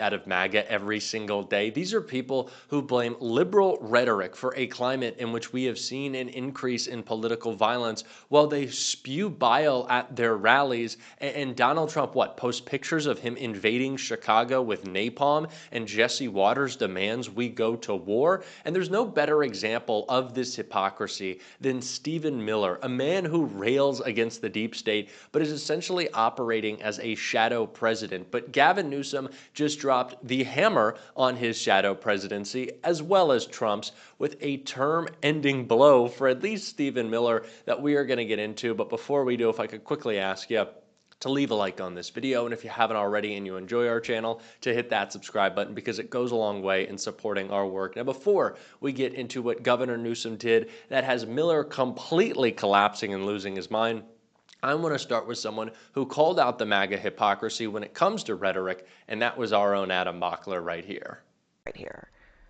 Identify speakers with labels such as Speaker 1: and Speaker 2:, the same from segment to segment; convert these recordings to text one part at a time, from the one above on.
Speaker 1: out of MAGA every single day. These are people who blame liberal rhetoric for a climate in which we have seen an increase in political violence while they spew bile at their rallies. And Donald Trump, posts pictures of him invading Chicago with napalm, and Jesse Waters demands we go to war. And there's no better example of this hypocrisy than Stephen Miller, a man who rails against the deep state, but is essentially operating as a shadow president. But Gavin Newsom just dropped the hammer on his shadow presidency, as well as Trump's, with a term-ending blow for at least Stephen Miller that we are going to get into. But before we do, if I could quickly ask you to leave a like on this video, and if you haven't already and you enjoy our channel, to hit that subscribe button, because it goes a long way in supporting our work. Now, before we get into what Governor Newsom did that has Miller completely collapsing and losing his mind, I want to start with someone who called out the MAGA hypocrisy when it comes to rhetoric, and that was our own Adam Bockler right here.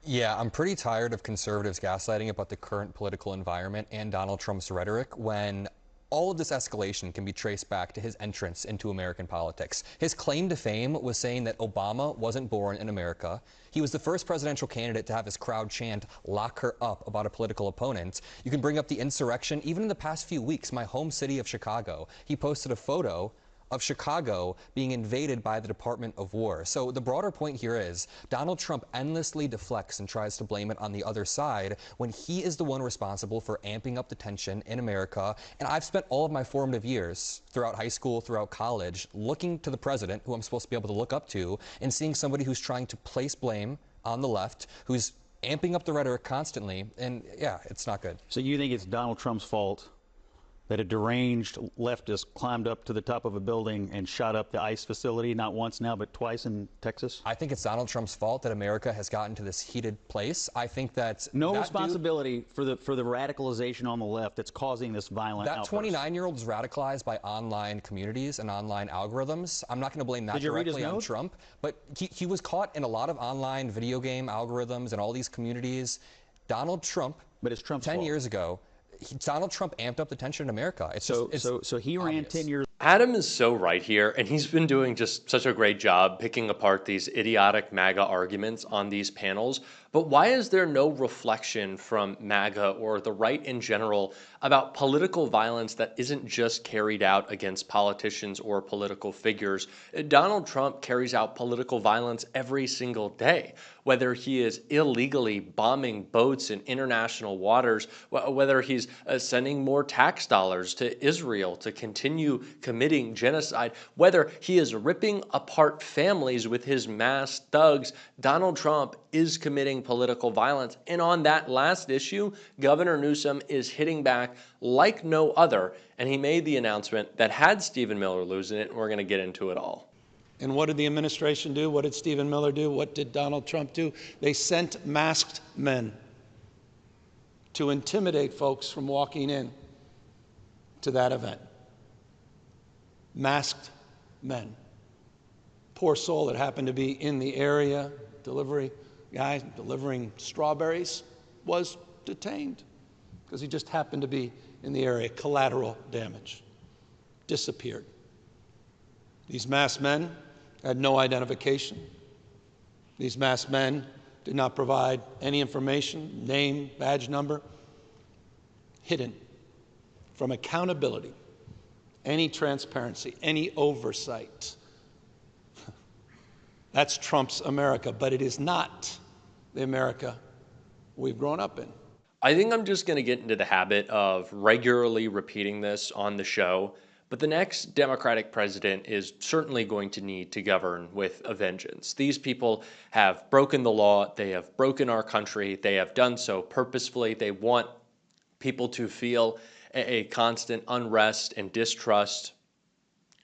Speaker 2: Yeah, I'm pretty tired of conservatives gaslighting about the current political environment and Donald Trump's rhetoric when all of this escalation can be traced back to his entrance into American politics. His claim to fame was saying that Obama wasn't born in America. He was the first presidential candidate to have his crowd chant, "Lock her up," about a political opponent. You can bring up the insurrection. Even in the past few weeks, my home city of Chicago, he posted a photo of Chicago being invaded by the Department of War. So the broader point here is Donald Trump endlessly deflects and tries to blame it on the other side when he is the one responsible for amping up the tension in America. And I've spent all of my formative years throughout high school, throughout college, looking to the president, who I'm supposed to be able to look up to, and seeing somebody who's trying to place blame on the left, who's amping up the rhetoric constantly. And yeah, it's not good.
Speaker 3: So you think it's Donald Trump's fault that a deranged leftist climbed up to the top of a building and shot up the ICE facility, not once now, but twice in Texas?
Speaker 2: I think it's Donald Trump's fault that America has gotten to this heated place. I think that
Speaker 3: no responsibility for the radicalization on the left that's causing this violent outburst.
Speaker 2: That 29-year-old is radicalized by online communities and online algorithms. I'm not going to blame that directly on Trump, but he was caught in a lot of online video game algorithms and all these communities. Donald Trump,
Speaker 3: but it's Trump's
Speaker 2: 10
Speaker 3: fault.
Speaker 2: years ago, Donald Trump amped up the tension in America.
Speaker 3: So he ran 10 years.
Speaker 1: Adam is so right here, and he's been doing just such a great job picking apart these idiotic MAGA arguments on these panels. But why is there no reflection from MAGA or the right in general about political violence that isn't just carried out against politicians or political figures? Donald Trump carries out political violence every single day, whether he is illegally bombing boats in international waters, whether he's sending more tax dollars to Israel to continue committing genocide, whether he is ripping apart families with his masked thugs. Donald Trump is committing political violence. And on that last issue, Governor Newsom is hitting back like no other. And he made the announcement that had Stephen Miller losing it, and we're going to get into it all.
Speaker 4: And what did the administration do? What did Stephen Miller do? What did Donald Trump do? They sent masked men to intimidate folks from walking in to that event. Masked men. Poor soul that happened to be in the area, delivery guy delivering strawberries, was detained because he just happened to be in the area. Collateral damage. Disappeared. These masked men had no identification. These masked men did not provide any information, name, badge number. Hidden from accountability, any transparency, any oversight. That's Trump's America, but it is not the America we've grown up in.
Speaker 1: I think I'm just going to get into the habit of regularly repeating this on the show, but the next Democratic president is certainly going to need to govern with a vengeance. These people have broken the law. They have broken our country. They have done so purposefully. They want people to feel a constant unrest and distrust.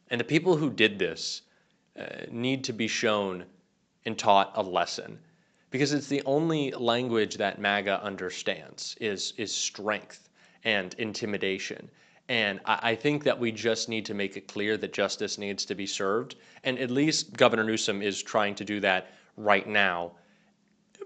Speaker 1: And the people who did this need to be shown and taught a lesson, because it's the only language that MAGA understands is strength and intimidation. And I think that we just need to make it clear that justice needs to be served. And at least Governor Newsom is trying to do that right now.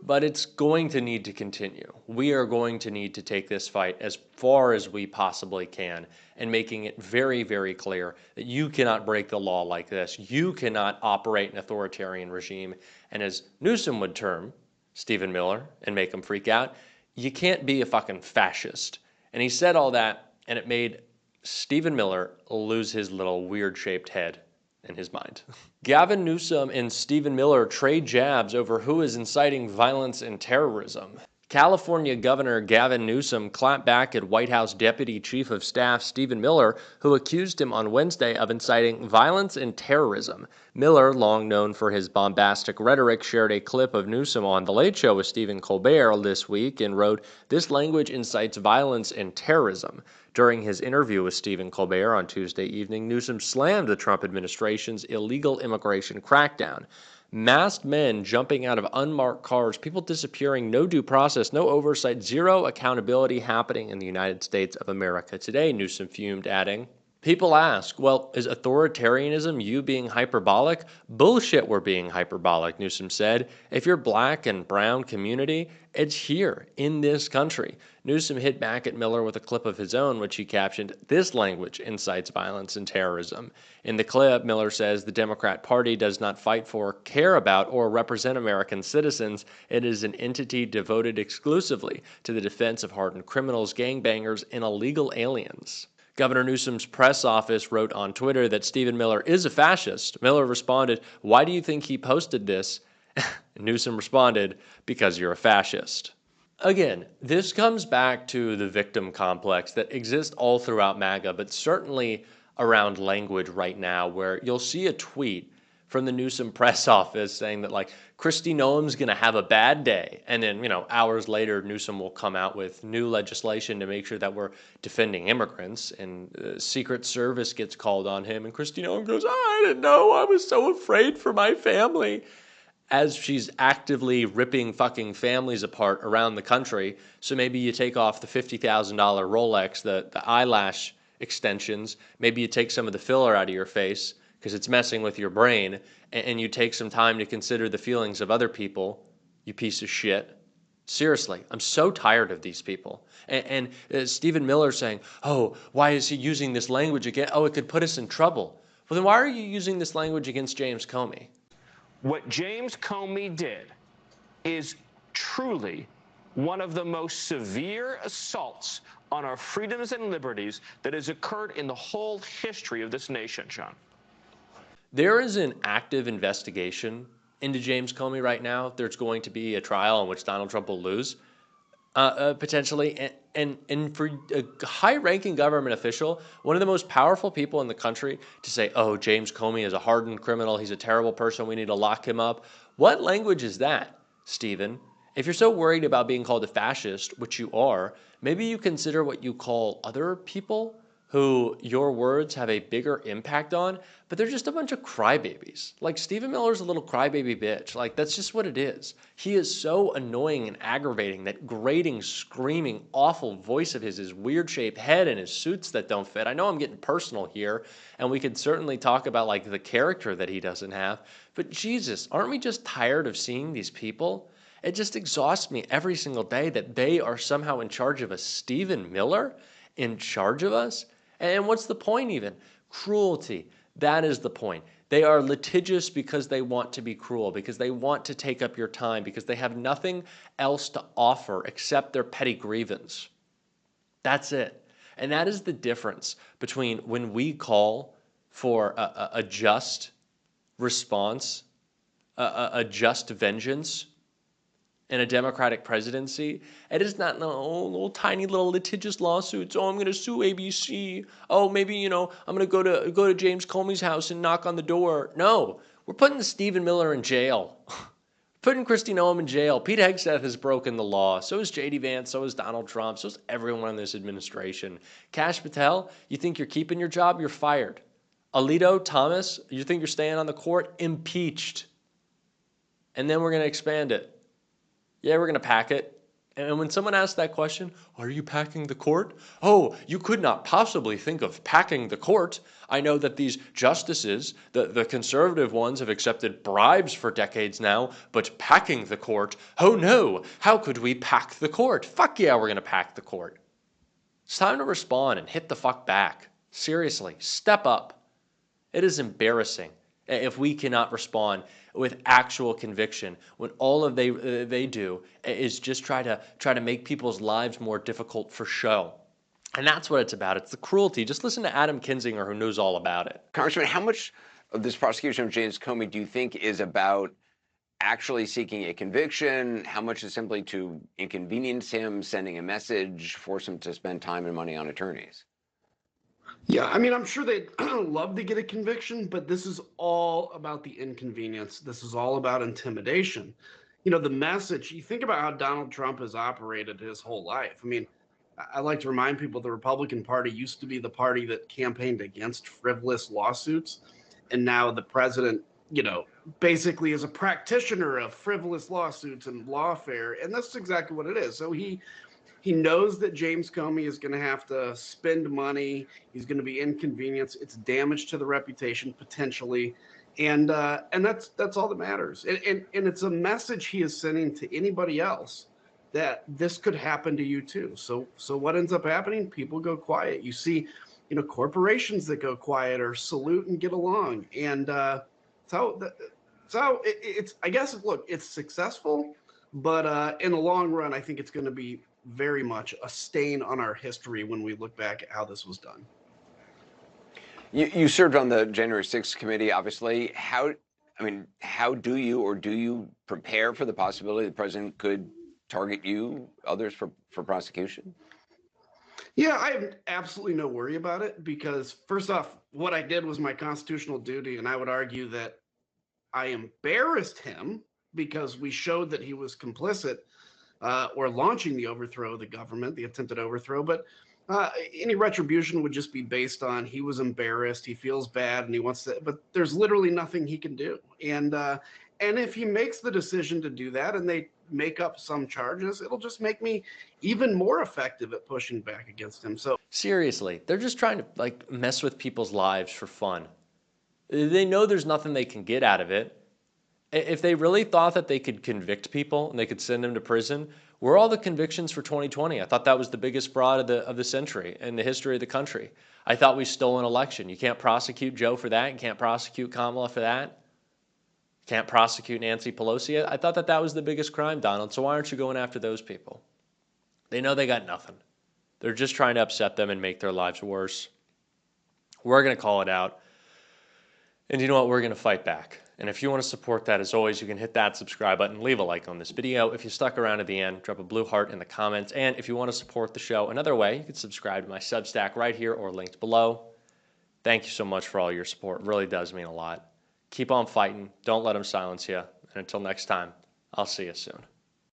Speaker 1: But it's going to need to continue. We are going to need to take this fight as far as we possibly can and making it very, very clear that you cannot break the law like this. You cannot operate an authoritarian regime. And as Newsom would term Stephen Miller and make him freak out, you can't be a fucking fascist. And he said all that, and it made Stephen Miller lose his little weird-shaped head in his mind. Gavin Newsom and Stephen Miller trade jabs over who is inciting violence and terrorism. California Governor Gavin Newsom clapped back at White House Deputy Chief of Staff Stephen Miller, who accused him on Wednesday of inciting violence and terrorism. Miller, long known for his bombastic rhetoric, shared a clip of Newsom on The Late Show with Stephen Colbert this week and wrote, "This language incites violence and terrorism." During his interview with Stephen Colbert on Tuesday evening, Newsom slammed the Trump administration's illegal immigration crackdown. Masked men jumping out of unmarked cars, people disappearing, no due process, no oversight, zero accountability happening in the United States of America today, Newsom fumed, adding, "People ask, well, is authoritarianism you being hyperbolic? Bullshit, we're being hyperbolic," Newsom said. "If you're black and brown community, it's here in this country." Newsom hit back at Miller with a clip of his own, which he captioned, "This language incites violence and terrorism." In the clip, Miller says the Democrat Party does not fight for, care about, or represent American citizens. It is an entity devoted exclusively to the defense of hardened criminals, gangbangers, and illegal aliens. Governor Newsom's press office wrote on Twitter that Stephen Miller is a fascist. Miller responded, "Why do you think he posted this?" Newsom responded, "Because you're a fascist." Again, this comes back to the victim complex that exists all throughout MAGA, but certainly around language right now, where you'll see a tweet from the Newsom press office saying that, like, Kristi Noem's going to have a bad day. And then, hours later, Newsom will come out with new legislation to make sure that we're defending immigrants. And the Secret Service gets called on him. And Kristi Noem goes, "I didn't know. I was so afraid for my family." As she's actively ripping fucking families apart around the country. So maybe you take off the $50,000 Rolex, the eyelash extensions. Maybe you take some of the filler out of your face because it's messing with your brain, and you take some time to consider the feelings of other people, you piece of shit. Seriously, I'm so tired of these people. And Stephen Miller saying, "Oh, why is he using this language again? Oh, it could put us in trouble." Well, then why are you using this language against James Comey?
Speaker 5: What James Comey did is truly one of the most severe assaults on our freedoms and liberties that has occurred in the whole history of this nation, Sean.
Speaker 1: There is an active investigation into James Comey right now. There's going to be a trial in which Donald Trump will lose, potentially. And for a high-ranking government official, one of the most powerful people in the country, to say, "Oh, James Comey is a hardened criminal. He's a terrible person. We need to lock him up." What language is that, Stephen? If you're so worried about being called a fascist, which you are, maybe you consider what you call other people who your words have a bigger impact on, but they're just a bunch of crybabies. Like, Stephen Miller's a little crybaby bitch. Like, that's just what it is. He is so annoying and aggravating. That grating, screaming, awful voice of his weird-shaped head, and his suits that don't fit. I know I'm getting personal here, and we could certainly talk about, like, the character that he doesn't have, but Jesus, aren't we just tired of seeing these people? It just exhausts me every single day that they are somehow in charge of us. Stephen Miller in charge of us? And what's the point even? Cruelty. That is the point. They are litigious because they want to be cruel, because they want to take up your time, because they have nothing else to offer except their petty grievance. That's it. And that is the difference between when we call for a just response, a just vengeance, in a Democratic presidency. It is not little tiny little litigious lawsuits. "Oh, I'm going to sue ABC. Oh, maybe, I'm going to go to James Comey's house and knock on the door." No, we're putting Stephen Miller in jail. Putting Kristi Noem in jail. Pete Hegseth has broken the law. So is J.D. Vance. So is Donald Trump. So is everyone in this administration. Kash Patel, you think you're keeping your job? You're fired. Alito, Thomas, you think you're staying on the court? Impeached. And then we're going to expand it. Yeah, we're going to pack it. And when someone asks that question, are you packing the court? Oh, you could not possibly think of packing the court. I know that these justices, the conservative ones, have accepted bribes for decades now, but packing the court? Oh no, how could we pack the court? Fuck yeah, we're going to pack the court. It's time to respond and hit the fuck back. Seriously, step up. It is embarrassing if we cannot respond with actual conviction when all of they do is just try to make people's lives more difficult for show. And that's what it's about. It's the cruelty. Just listen to Adam Kinzinger, who knows all about it.
Speaker 6: Congressman, how much of this prosecution of James Comey do you think is about actually seeking a conviction? How much is simply to inconvenience him, sending a message, force him to spend time and money on attorneys?
Speaker 7: Yeah, I mean, I'm sure they'd love to get a conviction, but this is all about the inconvenience. This is all about intimidation. You know, the message, you think about how Donald Trump has operated his whole life. I mean, I like to remind people the Republican Party used to be the party that campaigned against frivolous lawsuits. And now the president, you know, basically is a practitioner of frivolous lawsuits and lawfare. And that's exactly what it is. So he knows that James Comey is going to have to spend money. He's going to be inconvenienced. It's damage to the reputation potentially, and that's all that matters. And it's a message he is sending to anybody else that this could happen to you too. So what ends up happening? People go quiet. You see, you know, corporations that go quiet or salute and get along, and it's. I guess look, it's successful, but in the long run, I think it's going to be very much a stain on our history when we look back at how this was done.
Speaker 6: You served on the January 6th committee, obviously. How do you prepare for the possibility the president could target you, others for prosecution?
Speaker 7: Yeah, I have absolutely no worry about it because first off, what I did was my constitutional duty, and I would argue that I embarrassed him because we showed that he was complicit or launching the overthrow of the government, the attempted overthrow. But any retribution would just be based on he was embarrassed, he feels bad, and he wants to. But there's literally nothing he can do. And if he makes the decision to do that, and they make up some charges, it'll just make me even more effective at pushing back against him. So
Speaker 1: seriously, they're just trying to like mess with people's lives for fun. They know there's nothing they can get out of it. If they really thought that they could convict people and they could send them to prison, where are all the convictions for 2020? I thought that was the biggest fraud of the century in the history of the country. I thought we stole an election. You can't prosecute Joe for that. You can't prosecute Kamala for that. You can't prosecute Nancy Pelosi. I thought that was the biggest crime, Donald. So why aren't you going after those people? They know they got nothing. They're just trying to upset them and make their lives worse. We're going to call it out. And you know what? We're going to fight back. And if you want to support that, as always, you can hit that subscribe button, leave a like on this video. If you stuck around to the end, drop a blue heart in the comments. And if you want to support the show another way, you can subscribe to my Substack right here or linked below. Thank you so much for all your support. It really does mean a lot. Keep on fighting. Don't let them silence you. And until next time, I'll see you soon.